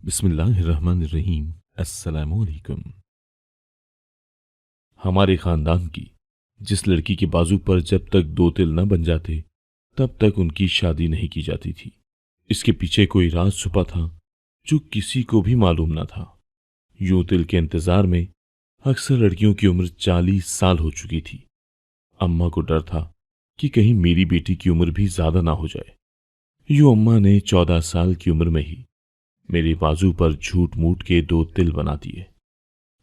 बिस्मिल्लाहिर्रहमानिर्रहीम। अस्सलामुअलैकुम। हमारे खानदान की जिस लड़की के बाजू पर जब तक दो तिल न बन जाते तब तक उनकी शादी नहीं की जाती थी। इसके पीछे कोई राज छुपा था जो किसी को भी मालूम न था। यूं तिल के इंतजार में अक्सर लड़कियों की उम्र 40 साल हो चुकी थी। अम्मा को डर था कि कहीं मेरी बेटी की उम्र भी ज्यादा ना हो जाए। यूं अम्मा ने 14 साल की उम्र में ही मेरे बाजू पर झूठ मूठ के दो तिल बना दिए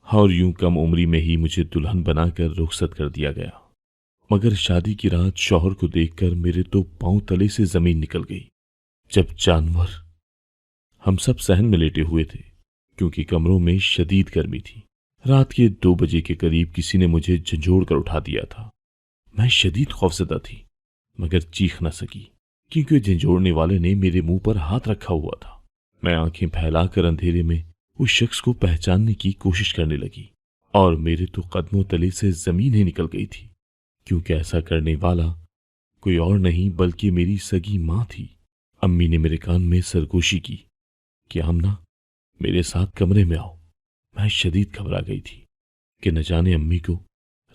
और यूं कम उम्री में ही मुझे दुल्हन बनाकर रुखसत कर दिया गया। मगर शादी की रात शौहर को देखकर मेरे तो पांव तले से जमीन निकल गई। जब जानवर हम सब सहन में लेटे हुए थे क्योंकि कमरों में शदीद गर्मी थी। रात के 2 बजे के करीब किसी ने मुझे झंझोड़ कर उठा दिया था। मैं शदीद खौफजदा थी मगर चीख न सकी क्योंकि झंझोड़ने वाले ने मेरे मुंह पर हाथ रखा हुआ था। मैं आंखें फैलाकर अंधेरे में उस शख्स को पहचानने की कोशिश करने लगी और मेरे तो कदमों तले से जमीन ही निकल गई थी क्योंकि ऐसा करने वाला कोई और नहीं बल्कि मेरी सगी माँ थी। अम्मी ने मेरे कान में सरगोशी की कि आमना मेरे साथ कमरे में आओ। मैं शदीद घबरा गई थी कि न जाने अम्मी को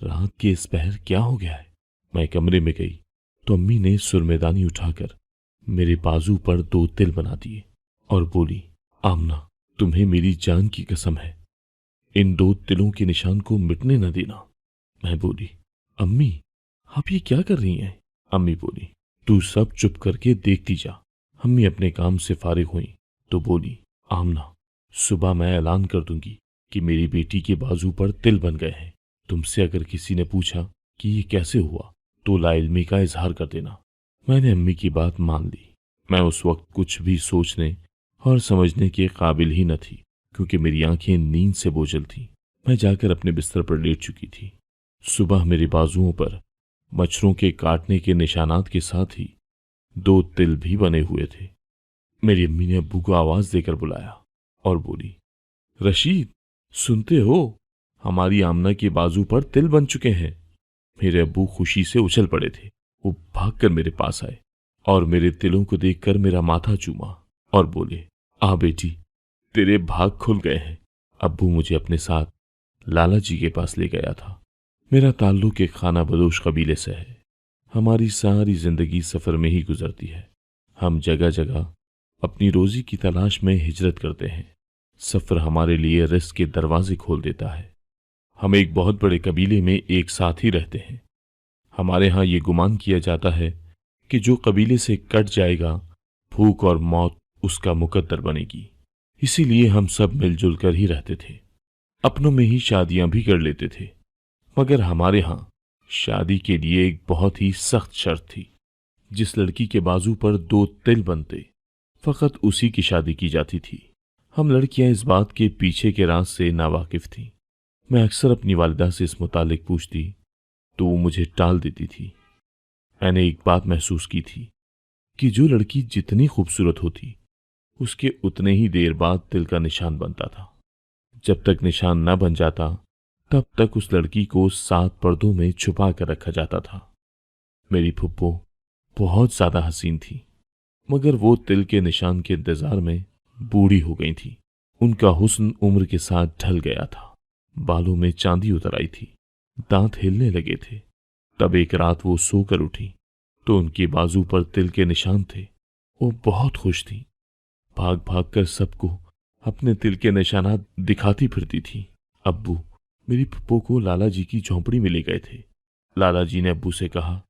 रात के इस पहर क्या हो गया है। मैं कमरे में गई तो अम्मी ने सुरमेदानी उठाकर मेरे बाजू पर 2 तिल बना दिए और बोली, आमना तुम्हें मेरी जान की कसम है, इन 2 तिलों के निशान को मिटने न देना। मैं बोली, अम्मी आप ये क्या कर रही हैं? अम्मी बोली, तू सब चुप करके देखती जा। अम्मी अपने काम से फारिग हुई तो बोली, आमना सुबह मैं ऐलान कर दूंगी कि मेरी बेटी के बाजू पर तिल बन गए हैं। तुमसे अगर किसी ने पूछा कि ये कैसे हुआ तो लाइल्मी का इजहार कर देना। मैंने अम्मी की बात मान ली। मैं उस वक्त कुछ भी सोचने और समझने के काबिल ही न थी क्योंकि मेरी आंखें नींद से बोझल थीं। मैं जाकर अपने बिस्तर पर लेट चुकी थी। सुबह मेरे बाजुओं पर मच्छरों के काटने के निशानात के साथ ही 2 तिल भी बने हुए थे। मेरी अम्मी ने अब्बू को आवाज देकर बुलाया और बोली, रशीद सुनते हो, हमारी आमना के बाजू पर तिल बन चुके हैं। मेरे अब्बू खुशी से उछल पड़े थे। वो भागकर मेरे पास आए और मेरे तिलों को देखकर मेरा माथा चूमा और बोले, आ बेटी तेरे भाग खुल गए हैं। अब्बू मुझे अपने साथ लाला जी के पास ले गया था। मेरा ताल्लुक एक खाना बदोश कबीले से है। हमारी सारी जिंदगी सफर में ही गुजरती है। हम जगह जगह अपनी रोजी की तलाश में हिजरत करते हैं। सफर हमारे लिए रिस्क के दरवाजे खोल देता है। हम एक बहुत बड़े कबीले में एक साथ ही रहते हैं। हमारे यहाँ ये गुमान किया जाता है कि जो कबीले से कट जाएगा भूख और मौत उसका मुकद्दर बनेगी। इसीलिए हम सब मिलजुल कर ही रहते थे। अपनों में ही शादियां भी कर लेते थे। मगर हमारे यहाँ शादी के लिए एक बहुत ही सख्त शर्त थी। जिस लड़की के बाजू पर 2 तिल बनते फकत उसी की शादी की जाती थी। हम लड़कियां इस बात के पीछे के राज से नावाकिफ थीं। मैं अक्सर अपनी वालिदा से इस मुतालिक पूछती तो वो मुझे टाल देती थी। मैंने एक बात महसूस की थी कि जो लड़की जितनी खूबसूरत होती उसके उतने ही देर बाद तिल का निशान बनता था। जब तक निशान न बन जाता तब तक उस लड़की को 7 पर्दों में छुपा कर रखा जाता था। मेरी फुप्पो बहुत ज्यादा हसीन थी मगर वो तिल के निशान के इंतजार में बूढ़ी हो गई थी। उनका हुस्न उम्र के साथ ढल गया था। बालों में चांदी उतर आई थी, दांत हिलने लगे थे। तब एक रात वो सोकर उठी तो उनके बाजू पर तिल के निशान थे। वो बहुत खुश थी। भाग भाग कर सबको अपने तिल के निशानात दिखाती फिरती थी। अब्बू मेरी पप्पो को लाला जी की झोंपड़ी में ले गए थे। लाला जी ने अब्बू से कहा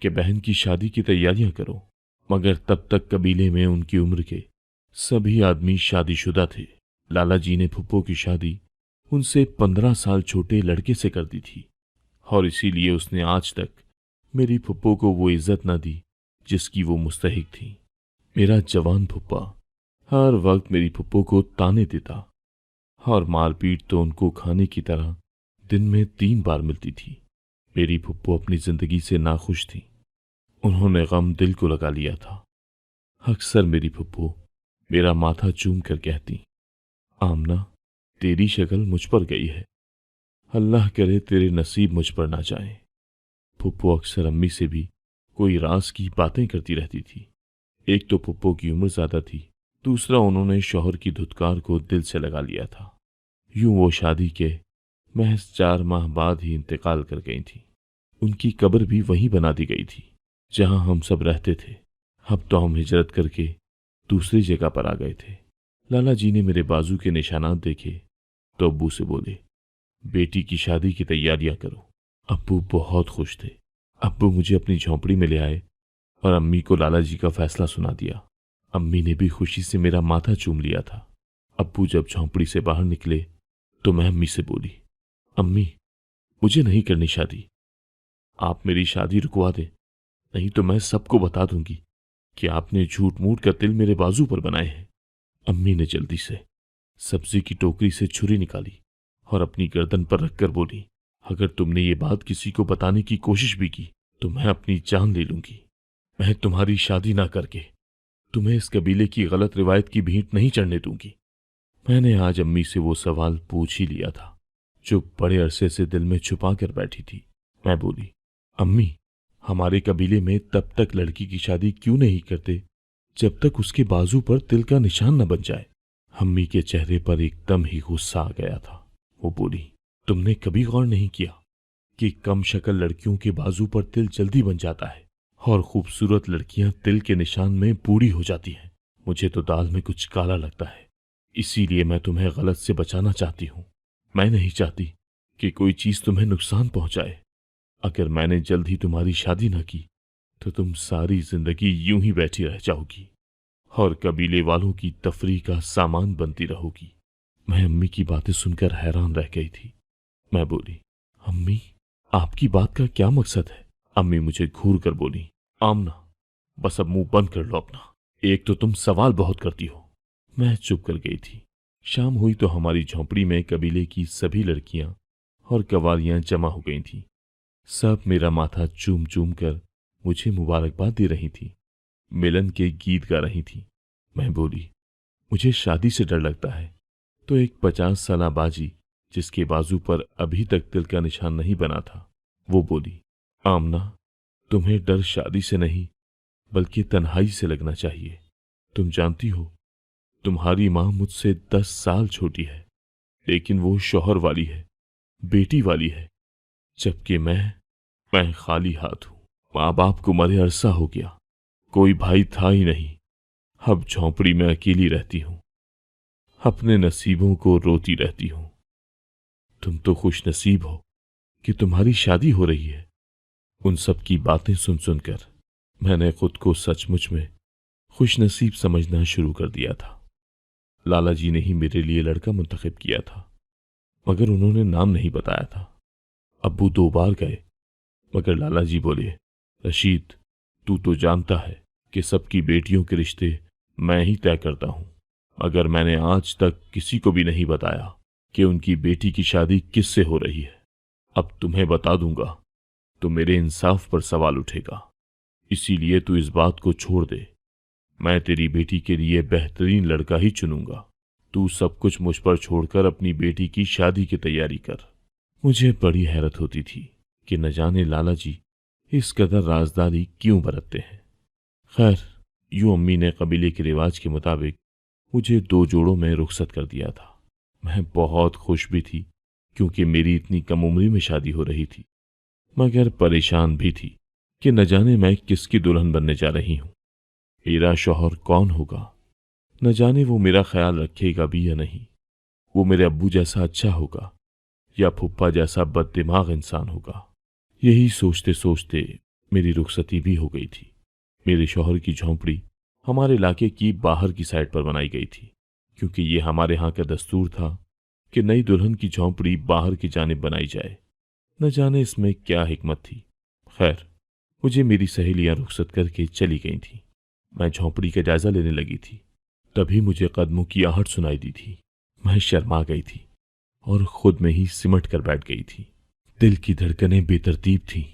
कि बहन की शादी की तैयारियां करो। मगर तब तक कबीले में उनकी उम्र के सभी आदमी शादीशुदा थे। लाला जी ने फुप्पो की शादी उनसे 15 साल छोटे लड़के से कर दी थी और इसीलिए उसने आज तक मेरी फुप्पो को वो इज्जत न दी जिसकी वो मुस्तहिक थी। मेरा जवान फुप्पा हर वक्त मेरी फुप्पो को ताने देता और मारपीट तो उनको खाने की तरह दिन में 3 बार मिलती थी। मेरी फुप्पो अपनी जिंदगी से नाखुश थी। उन्होंने गम दिल को लगा लिया था। अक्सर मेरी फुप्पो मेरा माथा चूम कर कहती, आमना तेरी शक्ल मुझ पर गई है, अल्लाह करे तेरे नसीब मुझ पर ना जाए। फुप्पो अक्सर अम्मी से भी कोई राज की बातें करती रहती थी। एक तो फुप्पो की उम्र ज्यादा थी दूसरा उन्होंने शौहर की धुतकार को दिल से लगा लिया था। यूं वो शादी के महज 4 माह बाद ही इंतकाल कर गई थी। उनकी कब्र भी वहीं बना दी गई थी जहां हम सब रहते थे। अब तो हम हिजरत करके दूसरी जगह पर आ गए थे। लाला जी ने मेरे बाजू के निशानात देखे तो अब्बू से बोले, बेटी की शादी की तैयारियां करो। अब्बू बहुत खुश थे। अब्बू मुझे अपनी झोंपड़ी में ले आए और अम्मी को लाला जी का फैसला सुना दिया। अम्मी ने भी खुशी से मेरा माथा चूम लिया था। अब्बू जब झोंपड़ी से बाहर निकले तो मैं अम्मी से बोली, अम्मी मुझे नहीं करनी शादी, आप मेरी शादी रुकवा दें, नहीं तो मैं सबको बता दूंगी कि आपने झूठ मूठ का तिल मेरे बाजू पर बनाए हैं। अम्मी ने जल्दी से सब्जी की टोकरी से छुरी निकाली और अपनी गर्दन पर रखकर बोली, अगर तुमने ये बात किसी को बताने की कोशिश भी की तो मैं अपनी जान ले लूंगी। मैं तुम्हारी शादी ना करके तुम्हें इस कबीले की गलत रिवायत की भींट नहीं चढ़ने दूंगी। मैंने आज अम्मी से वो सवाल पूछ ही लिया था जो बड़े अरसे से दिल में छुपा कर बैठी थी। मैं बोली, अम्मी हमारे कबीले में तब तक लड़की की शादी क्यों नहीं करते जब तक उसके बाजू पर तिल का निशान न बन जाए। अम्मी के चेहरे पर एकदम ही गुस्सा आ गया था। वो बोली, तुमने कभी गौर नहीं किया कि कम शक्ल लड़कियों के बाजू पर तिल जल्दी बन जाता है और खूबसूरत लड़कियां तिल के निशान में बूढ़ी हो जाती हैं। मुझे तो दाल में कुछ काला लगता है, इसीलिए मैं तुम्हें गलत से बचाना चाहती हूँ। मैं नहीं चाहती कि कोई चीज तुम्हें नुकसान पहुंचाए। अगर मैंने जल्द ही तुम्हारी शादी न की तो तुम सारी जिंदगी यूं ही बैठी रह जाओगी और कबीले वालों की तफरीह का सामान बनती रहोगी। मैं अम्मी की बातें सुनकर हैरान रह गई थी। मैं बोली, अम्मी आपकी बात का क्या मकसद है? अम्मी मुझे घूर कर बोली, आमना बस अब मुंह बंद कर लो अपना, एक तो तुम सवाल बहुत करती हो। मैं चुप कर गई थी। शाम हुई तो हमारी झोंपड़ी में कबीले की सभी लड़कियां और कवालियां जमा हो गई थीं। सब मेरा माथा चूम चूम कर मुझे मुबारकबाद दे रही थी, मिलन के गीत गा रही थी। मैं बोली, मुझे शादी से डर लगता है। तो एक 50 साला बाजी जिसके बाजू पर अभी तक तिल का निशान नहीं बना था, वो बोली, आमना तुम्हें डर शादी से नहीं बल्कि तन्हाई से लगना चाहिए। तुम जानती हो तुम्हारी माँ मुझसे 10 साल छोटी है, लेकिन वो शौहर वाली है, बेटी वाली है, जबकि मैं खाली हाथ हूं। माँ बाप को मरे अरसा हो गया, कोई भाई था ही नहीं। अब झोंपड़ी में अकेली रहती हूं, अपने नसीबों को रोती रहती हूं। तुम तो खुश नसीब हो कि तुम्हारी शादी हो रही है। उन सब की बातें सुन सुनकर मैंने खुद को सचमुच में खुश नसीब समझना शुरू कर दिया था। लाला जी ने ही मेरे लिए लड़का मुंतखब किया था, मगर उन्होंने नाम नहीं बताया था। अब्बू 2 बार गए, मगर लाला जी बोले, रशीद तू तो जानता है कि सबकी बेटियों के रिश्ते मैं ही तय करता हूं, मगर मैंने आज तक किसी को भी नहीं बताया कि उनकी बेटी की शादी किससे हो रही है। अब तुम्हें बता दूंगा तो मेरे इंसाफ पर सवाल उठेगा, इसीलिए तू इस बात को छोड़ दे। मैं तेरी बेटी के लिए बेहतरीन लड़का ही चुनूंगा। तू सब कुछ मुझ पर छोड़कर अपनी बेटी की शादी की तैयारी कर। मुझे बड़ी हैरत होती थी कि न जाने लाला जी इस कदर राजदारी क्यों बरतते हैं। खैर, यूं अम्मी ने कबीले के रिवाज के मुताबिक मुझे 2 जोड़ों में रुखसत कर दिया था। मैं बहुत खुश भी थी क्योंकि मेरी इतनी कम उम्री में शादी हो रही थी, मगर परेशान भी थी कि न जाने मैं किसकी दुल्हन बनने जा रही हूं। मेरा शौहर कौन होगा, न जाने वो मेरा ख्याल रखेगा भी या नहीं। वो मेरे अब्बू जैसा अच्छा होगा या फुप्पा जैसा बददिमाग इंसान होगा। यही सोचते सोचते मेरी रुखसती भी हो गई थी। मेरे शौहर की झोंपड़ी हमारे इलाके की बाहर की साइड पर बनाई गई थी, क्योंकि ये हमारे यहाँ का दस्तूर था कि नई दुल्हन की झोंपड़ी बाहर की जानिब बनाई जाए। न जाने इसमें क्या हिकमत थी। खैर, मुझे मेरी सहेलियां रुखसत करके चली गई थीं। मैं झोंपड़ी का जायजा लेने लगी थी, तभी मुझे कदमों की आहट सुनाई दी थी। मैं शर्मा गई थी और खुद में ही सिमट कर बैठ गई थी। दिल की धड़कनें बेतरतीब थीं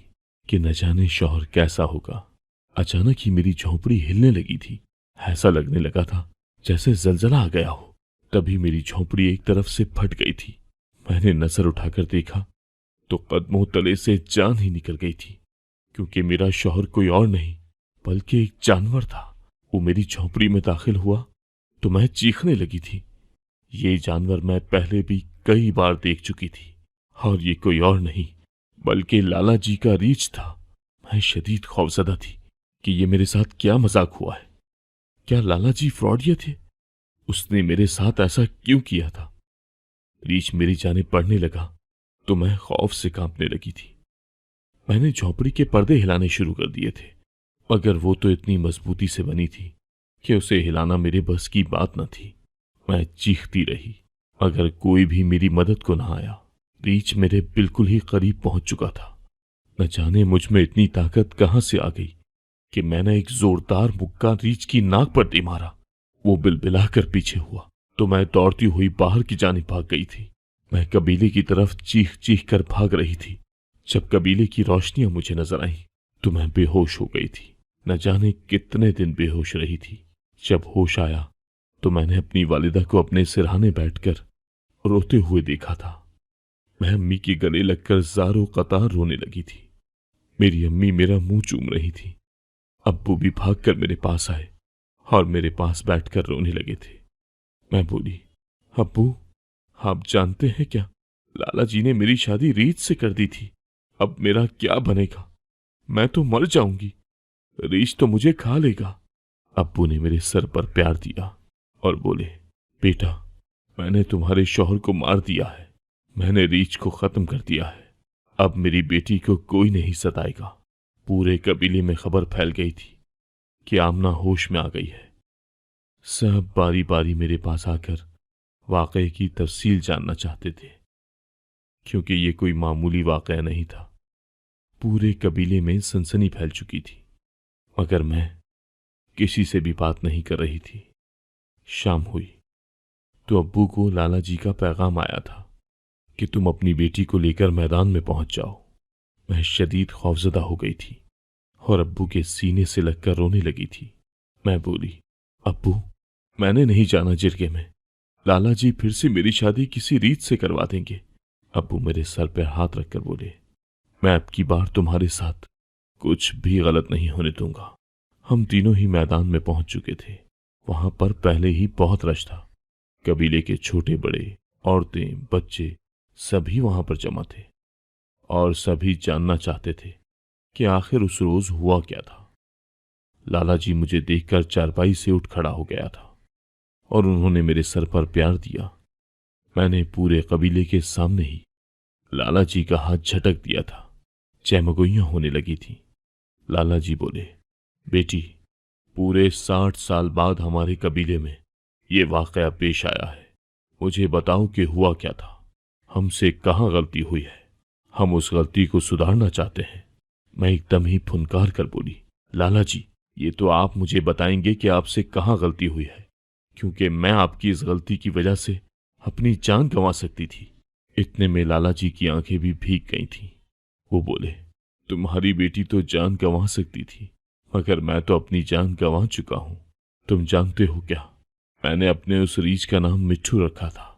कि न जाने शौहर कैसा होगा। अचानक ही मेरी झोंपड़ी हिलने लगी थी। ऐसा लगने लगा था जैसे जलजला आ गया हो। तभी मेरी झोंपड़ी एक तरफ से फट गई थी। मैंने नजर उठाकर देखा तो कदमों तले से जान ही निकल गई थी, क्योंकि मेरा शौहर कोई और नहीं बल्कि एक जानवर था। वो मेरी झोंपड़ी में दाखिल हुआ तो मैं चीखने लगी थी। ये जानवर मैं पहले भी कई बार देख चुकी थी और ये कोई और नहीं बल्कि लाला जी का रीछ था। मैं शदीद खौफजदा थी कि ये मेरे साथ क्या मजाक हुआ है। क्या लाला जी फ्रॉडिया थे? उसने मेरे साथ ऐसा क्यों किया था? रीछ मेरी जाने पड़ने लगा तो मैं खौफ से कांपने लगी थी। मैंने झोंपड़ी के पर्दे हिलाने शुरू कर दिए थे, मगर वो तो इतनी मजबूती से बनी थी कि उसे हिलाना मेरे बस की बात न थी। मैं चीखती रही मगर कोई भी मेरी मदद को न आया। रीछ मेरे बिल्कुल ही करीब पहुंच चुका था। न जाने मुझ में इतनी ताकत कहां से आ गई कि मैंने एक जोरदार मुक्का रीछ की नाक पर दे मारा। वो बिलबिलाकर पीछे हुआ तो मैं दौड़ती हुई बाहर की जानिब भाग गई थी। मैं कबीले की तरफ चीख चीख कर भाग रही थी। जब कबीले की रोशनियां मुझे नजर आईं तो मैं बेहोश हो गई थी। न जाने कितने दिन बेहोश रही थी। जब होश आया तो मैंने अपनी वालिदा को अपने सिरहाने बैठकर रोते हुए देखा था। मैं अम्मी के गले लगकर ज़ारो कतार रोने लगी थी। मेरी अम्मी मेरा मुंह चूम रही थी। अब्बू भी भागकर मेरे पास आए और मेरे पास बैठकर रोने लगे थे। मैं बोली, अब्बू, आप जानते हैं क्या, लाला जी ने मेरी शादी रीत से कर दी थी। अब मेरा क्या बनेगा? मैं तो मर जाऊंगी। रीछ तो मुझे खा लेगा। अब्बू ने मेरे सर पर प्यार दिया और बोले, बेटा, मैंने तुम्हारे शौहर को मार दिया है। मैंने रीछ को खत्म कर दिया है। अब मेरी बेटी को कोई नहीं सताएगा। पूरे कबीले में खबर फैल गई थी कि आमना होश में आ गई है। सब बारी बारी मेरे पास आकर वाकये की तफसील जानना चाहते थे, क्योंकि ये कोई मामूली वाकया नहीं था। पूरे कबीले में सनसनी फैल चुकी थी, मगर मैं किसी से भी बात नहीं कर रही थी। शाम हुई तो अब्बू को लाला जी का पैगाम आया था कि तुम अपनी बेटी को लेकर मैदान में पहुंच जाओ। मैं शदीद खौफजदा हो गई थी और अब्बू के सीने से लगकर रोने लगी थी। मैं बोली, अब्बू, मैंने नहीं जाना जिरगे में। लाला जी फिर से मेरी शादी किसी रीत से करवा देंगे। अब्बू मेरे सर पर हाथ रखकर बोले, मैं अब की बार तुम्हारे साथ कुछ भी गलत नहीं होने दूंगा। हम तीनों ही मैदान में पहुंच चुके थे। वहां पर पहले ही बहुत रश था। कबीले के छोटे बड़े, औरतें, बच्चे सभी वहां पर जमा थे और सभी जानना चाहते थे कि आखिर उस रोज हुआ क्या था। लाला जी मुझे देखकर चारपाई से उठ खड़ा हो गया था और उन्होंने मेरे सर पर प्यार दिया। मैंने पूरे कबीले के सामने ही लाला जी का हाथ झटक दिया था। चैमगोइयां होने लगी थी। लाला जी बोले, बेटी, पूरे 60 साल बाद हमारे कबीले में ये वाकया पेश आया है। मुझे बताओ कि हुआ क्या था। हमसे कहाँ गलती हुई है? हम उस गलती को सुधारना चाहते हैं। मैं एकदम ही फुनकार कर बोली, लाला जी, ये तो आप मुझे बताएंगे कि आपसे कहाँ गलती हुई है, क्योंकि मैं आपकी इस गलती की वजह से अपनी जान गंवा सकती थी। इतने में लाला जी की आंखें भी भीग गई थीं। वो बोले, तुम्हारी बेटी तो जान गंवा सकती थी, मगर मैं तो अपनी जान गंवा चुका हूं। तुम जानते हो क्या, मैंने अपने उस रीछ का नाम मिट्ठू रखा था।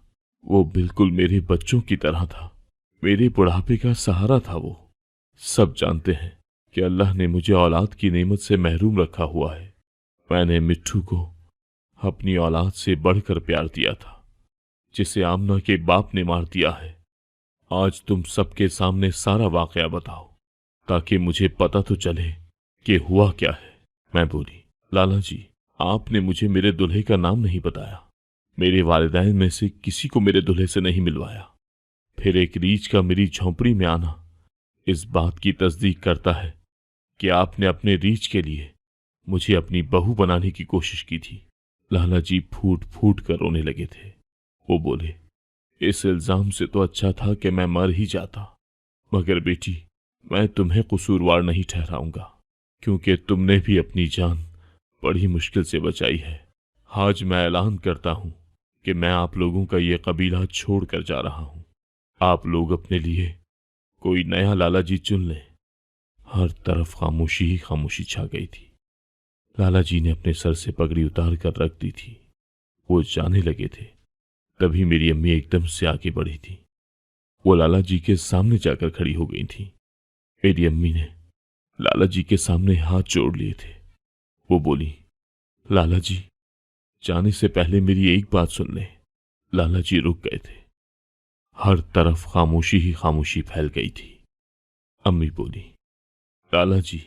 वो बिल्कुल मेरे बच्चों की तरह था। मेरे बुढ़ापे का सहारा था वो। सब जानते हैं कि अल्लाह ने मुझे औलाद की नेमत से महरूम रखा हुआ है। मैंने मिट्ठू को अपनी औलाद से बढ़कर प्यार दिया था, जिसे आमना के बाप ने मार दिया है। आज तुम सबके सामने सारा वाकया बताओ, ताकि मुझे पता तो चले कि हुआ क्या है। मैं बोली, लाला जी, आपने मुझे मेरे दूल्हे का नाम नहीं बताया। मेरे वालिदैन में से किसी को मेरे दूल्हे से नहीं मिलवाया। फिर एक रीछ का मेरी झोंपड़ी में आना इस बात की तस्दीक करता है कि आपने अपने रीछ के लिए मुझे अपनी बहू बनाने की कोशिश की थी। लाला जी फूट फूट कर रोने लगे थे। वो बोले, इस इल्जाम से तो अच्छा था कि मैं मर ही जाता। मगर बेटी, मैं तुम्हें कसूरवार नहीं ठहराऊंगा, क्योंकि तुमने भी अपनी जान बड़ी मुश्किल से बचाई है। आज मैं ऐलान करता हूं कि मैं आप लोगों का ये कबीला छोड़कर जा रहा हूं। आप लोग अपने लिए कोई नया लाला जी चुन लें। हर तरफ खामोशी ही खामोशी छा गई थी। लाला जी ने अपने सर से पगड़ी उतार कर रख दी थी। वो जाने लगे थे, तभी मेरी अम्मी एकदम से आगे बढ़ी थी। वो लाला जी के सामने जाकर खड़ी हो गई थी। मेरी अम्मी ने लाला जी के सामने हाथ जोड़ लिए थे। वो बोली, लाला जी, जाने से पहले मेरी एक बात सुन ले। लाला जी रुक गए थे। हर तरफ खामोशी ही खामोशी फैल गई थी। अम्मी बोली, लाला जी,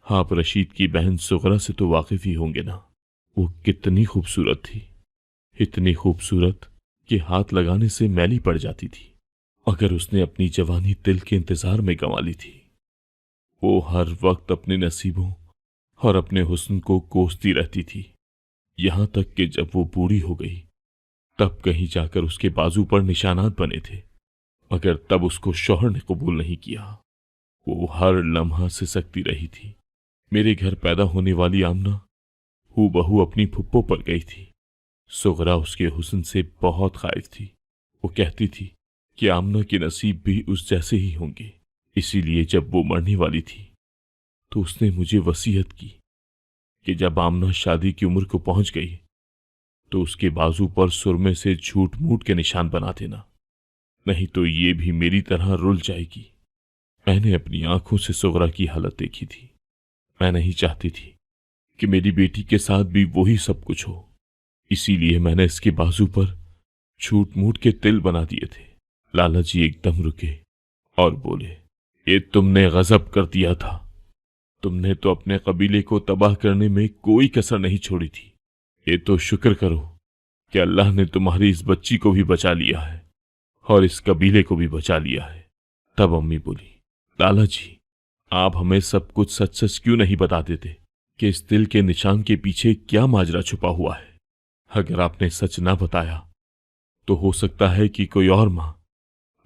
आप रशीद की बहन सुगरा से तो वाकिफ ही होंगे ना। वो कितनी खूबसूरत थी, इतनी खूबसूरत कि हाथ लगाने से मैली पड़ जाती थी। अगर उसने अपनी जवानी दिल के इंतजार में गंवा ली थी। वो हर वक्त अपने नसीबों और अपने हुस्न को कोसती रहती थी, यहां तक कि जब वो बूढ़ी हो गई तब कहीं जाकर उसके बाजू पर निशानात बने थे, मगर तब उसको शौहर ने कबूल नहीं किया। वो हर लम्हा सिसकती रही थी। मेरे घर पैदा होने वाली आमना हूबहू अपनी फुप्पो पर गई थी। सुगरा उसके हुस्न से बहुत खाइफ थी। वो कहती थी कि आमना के नसीब भी उस जैसे ही होंगे। इसीलिए जब वो मरने वाली थी तो उसने मुझे वसीयत की कि जब आमना शादी की उम्र को पहुंच गई तो उसके बाजू पर सुरमे से झूठ मूठ के निशान बना देना, नहीं तो ये भी मेरी तरह रुल जाएगी। मैंने अपनी आंखों से सुगरा की हालत देखी थी। मैं नहीं चाहती थी कि मेरी बेटी के साथ भी वही सब कुछ हो, इसीलिए मैंने इसके बाजू पर झूठ मूठ के तिल बना दिए थे। लाला जी एकदम रुके और बोले, ये तुमने गजब कर दिया था। तुमने तो अपने कबीले को तबाह करने में कोई कसर नहीं छोड़ी थी। ये तो शुक्र करो कि अल्लाह ने तुम्हारी इस बच्ची को भी बचा लिया है और इस कबीले को भी बचा लिया है। तब अम्मी बोली, लाला जी, आप हमें सब कुछ सच सच क्यों नहीं बता देते कि इस दिल के निशान के पीछे क्या माजरा छुपा हुआ है। अगर आपने सच ना बताया तो हो सकता है कि कोई और मां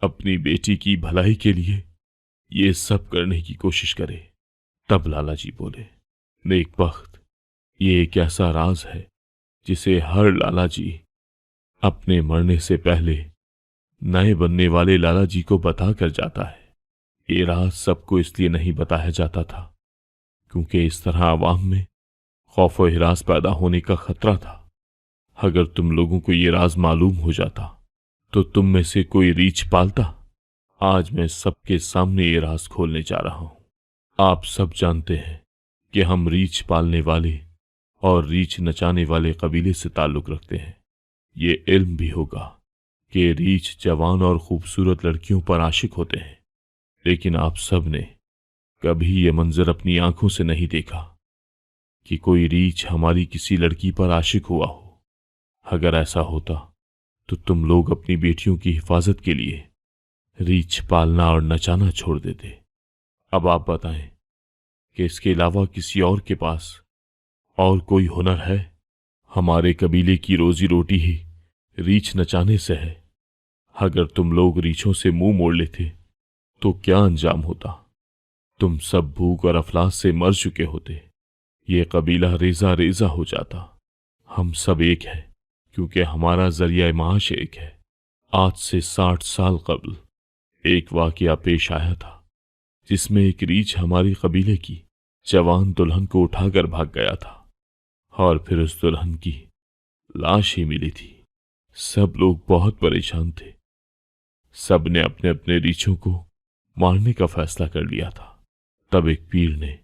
अपनी बेटी की भलाई के लिए ये सब करने की कोशिश करे। तब लाला जी बोले, नेकबख्त, ये एक ऐसा राज है जिसे हर लाला जी अपने मरने से पहले नए बनने वाले लाला जी को बता कर जाता है। ये राज सबको इसलिए नहीं बताया जाता था क्योंकि इस तरह आवाम में खौफ व हिरास पैदा होने का खतरा था। अगर तुम लोगों को ये राज मालूम हो जाता तो तुम में से कोई रीछ पालता। आज मैं सबके सामने ये राज खोलने जा रहा हूं। आप सब जानते हैं कि हम रीछ पालने वाले और रीछ नचाने वाले कबीले से ताल्लुक रखते हैं। ये इल्म भी होगा कि रीछ जवान और खूबसूरत लड़कियों पर आशिक होते हैं, लेकिन आप सब ने कभी ये मंजर अपनी आंखों से नहीं देखा कि कोई रीछ हमारी किसी लड़की पर आशिक हुआ हो। अगर ऐसा होता तो तुम लोग अपनी बेटियों की हिफाजत के लिए रीछ पालना और नचाना छोड़ देते। अब आप बताएं कि इसके अलावा किसी और के पास और कोई हुनर है? हमारे कबीले की रोजी रोटी ही रीछ नचाने से है। अगर तुम लोग रीछों से मुंह मोड़ लेते तो क्या अंजाम होता? तुम सब भूख और अफलास से मर चुके होते। ये कबीला रेजा रेजा हो जाता। हम सब एक है क्योंकि हमारा जरिया माश एक है। आज से 60 साल कबल एक वाकया पेश आया था जिसमें एक रीछ हमारी कबीले की जवान दुल्हन को उठाकर भाग गया था और फिर उस दुल्हन की लाश ही मिली थी। सब लोग बहुत परेशान थे। सब ने अपने अपने रीछों को मारने का फैसला कर लिया था। तब एक पीर ने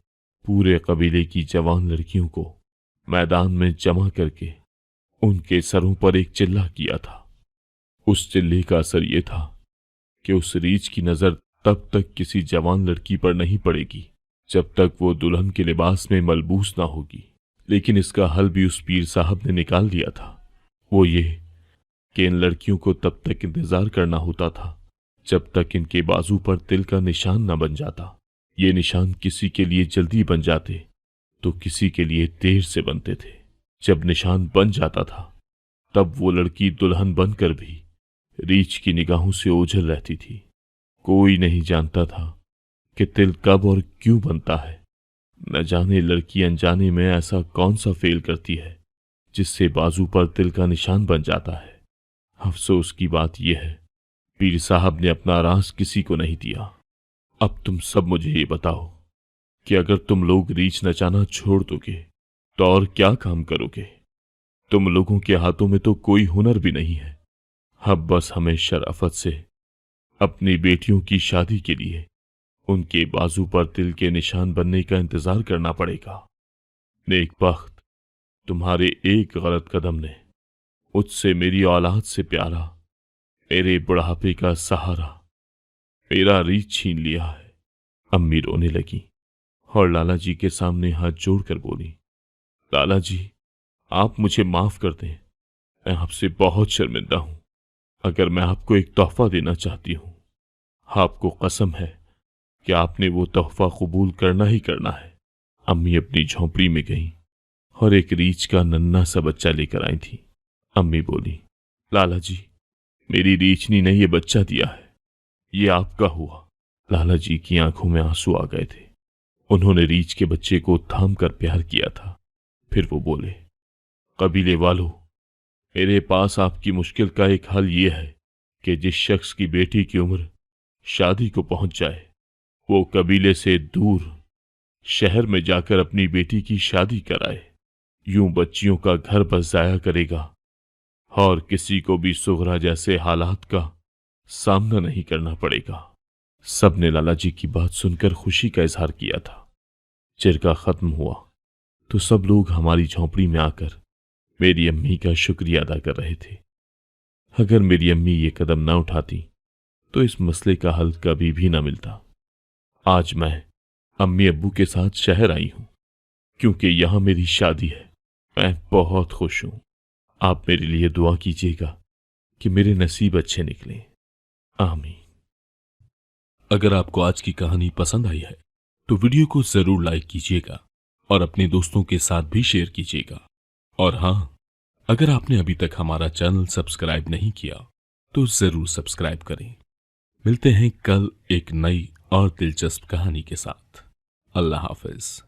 पूरे कबीले की जवान लड़कियों को मैदान में जमा करके उनके सरों पर एक चिल्ला किया था। उस चिल्ले का असर यह था कि उस रीछ की नजर तब तक किसी जवान लड़की पर नहीं पड़ेगी जब तक वो दुल्हन के लिबास में मलबूस ना होगी। लेकिन इसका हल भी उस पीर साहब ने निकाल दिया था। वो ये कि इन लड़कियों को तब तक इंतजार करना होता था जब तक इनके बाजू पर तिल का निशान न बन जाता। ये निशान किसी के लिए जल्दी बन जाते तो किसी के लिए देर से बनते थे। जब निशान बन जाता था तब वो लड़की दुल्हन बनकर भी रीछ की निगाहों से ओझल रहती थी। कोई नहीं जानता था कि तिल कब और क्यों बनता है। न जाने लड़की अनजाने में ऐसा कौन सा फेल करती है जिससे बाजू पर तिल का निशान बन जाता है। अफसोस की बात यह है, पीर साहब ने अपना राज किसी को नहीं दिया। अब तुम सब मुझे ये बताओ कि अगर तुम लोग रीछ नचाना छोड़ दोगे तो और क्या काम करोगे? तुम लोगों के हाथों में तो कोई हुनर भी नहीं है। अब बस हमें शराफत से अपनी बेटियों की शादी के लिए उनके बाजू पर तिल के निशान बनने का इंतजार करना पड़ेगा। नेकबख्त, तुम्हारे एक गलत कदम ने मुझसे, मेरी औलाद से प्यारा, मेरे बुढ़ापे का सहारा, मेरा रीछ छीन लिया है। अम्मी रोने लगी और लाला जी के सामने हाथ जोड़कर बोली, लाला जी, आप मुझे माफ कर दें, मैं आपसे बहुत शर्मिंदा हूं। अगर मैं आपको एक तोहफा देना चाहती हूं, आपको कसम है कि आपने वो तोहफा कबूल करना ही करना है। अम्मी अपनी झोंपड़ी में गईं और एक रीछ का नन्हा सा बच्चा लेकर आई थी। अम्मी बोली, लाला जी, मेरी रीछनी ने ये बच्चा दिया है, ये आपका हुआ। लाला जी की आंखों में आंसू आ गए थे। उन्होंने रीछ के बच्चे को थाम कर प्यार किया था। फिर वो बोले, कबीले वालों, मेरे पास आपकी मुश्किल का एक हल ये है कि जिस शख्स की बेटी की उम्र शादी को पहुंच जाए, वो कबीले से दूर शहर में जाकर अपनी बेटी की शादी कराए। यूं बच्चियों का घर बस जाया करेगा और किसी को भी सुगरा जैसे हालात का सामना नहीं करना पड़ेगा। सबने लाला जी की बात सुनकर खुशी का इजहार किया था। चिरका खत्म हुआ तो सब लोग हमारी झोंपड़ी में आकर मेरी अम्मी का शुक्रिया अदा कर रहे थे। अगर मेरी अम्मी ये कदम ना उठाती तो इस मसले का हल कभी भी ना मिलता। आज मैं अम्मी अब्बू के साथ शहर आई हूं क्योंकि यहां मेरी शादी है। मैं बहुत खुश हूं। आप मेरे लिए दुआ कीजिएगा कि मेरे नसीब अच्छे निकलें। आमीन। अगर आपको आज की कहानी पसंद आई है तो वीडियो को जरूर लाइक कीजिएगा और अपने दोस्तों के साथ भी शेयर कीजिएगा। और हां, अगर आपने अभी तक हमारा चैनल सब्सक्राइब नहीं किया तो जरूर सब्सक्राइब करें। मिलते हैं कल एक नई और दिलचस्प कहानी के साथ। अल्लाह हाफिज।